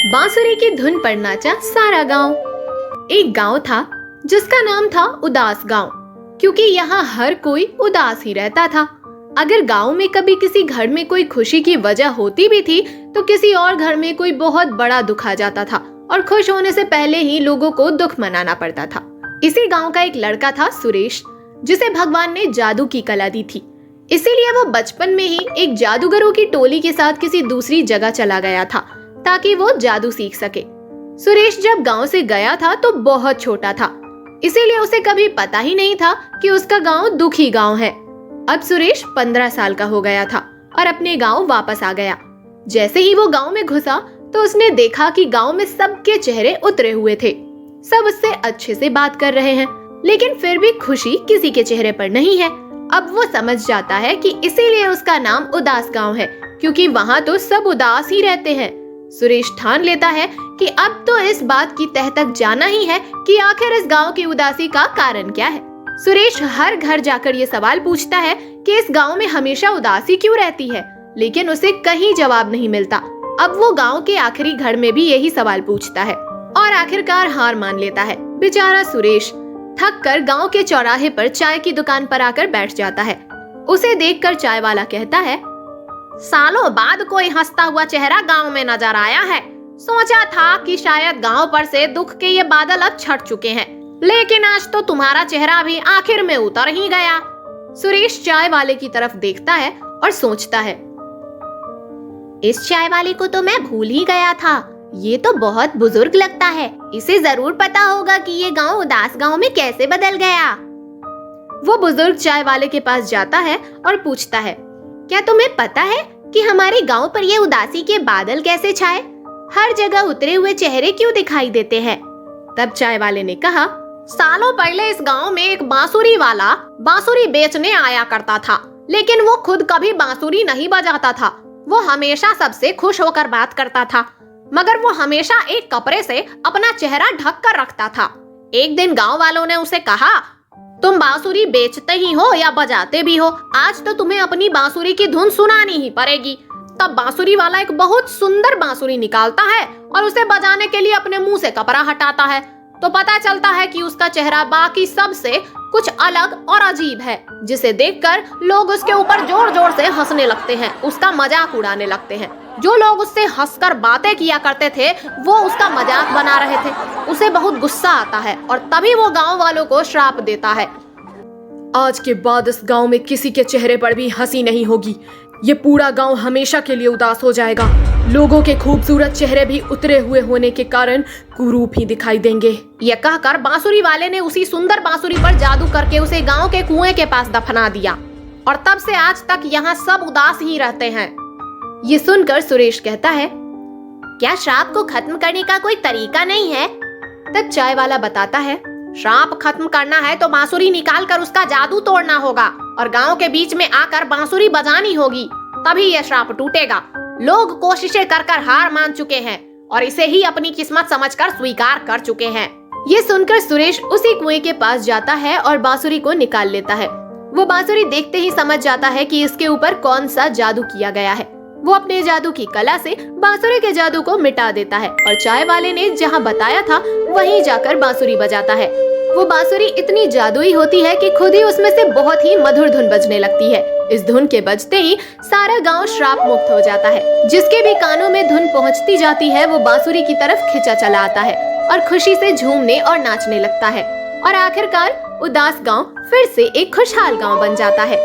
बांसुरी की धुन पर नाचा सारा गांव। एक गांव था जिसका नाम था उदास गांव, क्योंकि यहाँ हर कोई उदास ही रहता था। अगर गांव में कभी किसी घर में कोई खुशी की वजह होती भी थी तो किसी और घर में कोई बहुत बड़ा दुख आ जाता था और खुश होने से पहले ही लोगों को दुख मनाना पड़ता था। इसी गांव का एक लड़का था सुरेश, जिसे भगवान ने जादू की कला दी थी। इसीलिए वो बचपन में ही एक जादूगरों की टोली के साथ किसी दूसरी जगह चला गया था ताकि वो जादू सीख सके। सुरेश जब गांव से गया था तो बहुत छोटा था, इसीलिए उसे कभी पता ही नहीं था कि उसका गांव दुखी गांव है। अब सुरेश 15 साल का हो गया था और अपने गांव वापस आ गया। जैसे ही वो गांव में घुसा तो उसने देखा कि गांव में सबके चेहरे उतरे हुए थे। सब उससे अच्छे से बात कर रहे हैं, लेकिन फिर भी खुशी किसी के चेहरे पर नहीं है। अब वो समझ जाता है कि इसीलिए उसका नाम उदास गांव है, क्योंकि वहाँ तो सब उदास ही रहते हैं। सुरेश ठान लेता है कि अब तो इस बात की तह तक जाना ही है कि आखिर इस गांव की उदासी का कारण क्या है। सुरेश हर घर जाकर ये सवाल पूछता है कि इस गांव में हमेशा उदासी क्यों रहती है, लेकिन उसे कहीं जवाब नहीं मिलता। अब वो गांव के आखिरी घर में भी यही सवाल पूछता है और आखिरकार हार मान लेता है। बेचारा सुरेश थक कर गाँव के चौराहे पर चाय की दुकान पर आकर बैठ जाता है। उसे देखकर चाय वाला कहता है, सालों बाद कोई हंसता हुआ चेहरा गांव में नजर आया है। सोचा था कि शायद गांव पर से दुख के ये बादल अब छट चुके हैं, लेकिन आज तो तुम्हारा चेहरा भी आखिर में उतर ही गया। सुरेश चाय वाले की तरफ देखता है और सोचता है, इस चाय वाले को तो मैं भूल ही गया था। ये तो बहुत बुजुर्ग लगता है, इसे जरूर पता होगा कि ये गांव उदास गांव में कैसे बदल गया। वो बुजुर्ग चाय वाले के पास जाता है और पूछता है, क्या तुम्हें पता है कि हमारे गांव पर ये उदासी के बादल कैसे छाए? हर जगह उतरे हुए चेहरे क्यों दिखाई देते हैं? तब चाय वाले ने कहा, सालों पहले इस गांव में एक बांसुरी वाला बांसुरी बेचने आया करता था, लेकिन वो खुद कभी बांसुरी नहीं बजाता था। वो हमेशा सबसे खुश होकर बात करता था, मगर वो हमेशा एक कपड़े से अपना चेहरा ढक कर रखता था। एक दिन गांव वालों ने उसे कहा, तुम बांसुरी बेचते ही हो या बजाते भी हो, आज तो तुम्हें अपनी बांसुरी की धुन सुनानी ही पड़ेगी। तब बांसुरी वाला एक बहुत सुंदर बांसुरी निकालता है और उसे बजाने के लिए अपने मुंह से कपड़ा हटाता है, तो पता चलता है कि उसका चेहरा बाकी सब से कुछ अलग और अजीब है, जिसे देखकर लोग उसके ऊपर जोर जोर से हंसने लगते हैं, उसका मजाक उड़ाने लगते हैं। जो लोग उससे हंसकर बातें किया करते थे वो उसका मजाक बना रहे थे। उसे बहुत गुस्सा आता है और तभी वो गांव वालों को श्राप देता है, आज के बाद इस गांव में किसी के चेहरे पर भी हंसी नहीं होगी। ये पूरा गांव हमेशा के लिए उदास हो जाएगा। लोगों के खूबसूरत चेहरे भी उतरे हुए होने के कारण कुरूप ही दिखाई देंगे। यह कहकर बांसुरी वाले ने उसी सुंदर बांसुरी पर जादू करके उसे गांव के कुएं के पास दफना दिया और तब से आज तक यहाँ सब उदास ही रहते हैं। ये सुनकर सुरेश कहता है, क्या श्राप को खत्म करने का कोई तरीका नहीं है? तब चाय वाला बताता है, श्राप खत्म करना है तो बांसुरी निकाल कर उसका जादू तोड़ना होगा और गांव के बीच में आकर बांसुरी बजानी होगी, तभी यह श्राप टूटेगा। लोग कोशिशें कर कर हार मान चुके हैं और इसे ही अपनी किस्मत समझकर स्वीकार कर चुके हैं। ये सुनकर सुरेश उसी कुएं के पास जाता है और बांसुरी को निकाल लेता है। वो बांसुरी देखते ही समझ जाता है कि इसके ऊपर कौन सा जादू किया गया है। वो अपने जादू की कला से बांसुरी के जादू को मिटा देता है और चाय वाले ने जहाँ बताया था वहीं जाकर बांसुरी बजाता है। वो बांसुरी इतनी जादुई होती है कि खुद ही उसमें से बहुत ही मधुर धुन बजने लगती है। इस धुन के बजते ही सारा गांव श्राप मुक्त हो जाता है। जिसके भी कानों में धुन पहुंचती जाती है वो बांसुरी की तरफ खिंचा चला आता है और खुशी से झूमने और नाचने लगता है और आखिरकार उदास गांव फिर से एक खुशहाल गांव बन जाता है।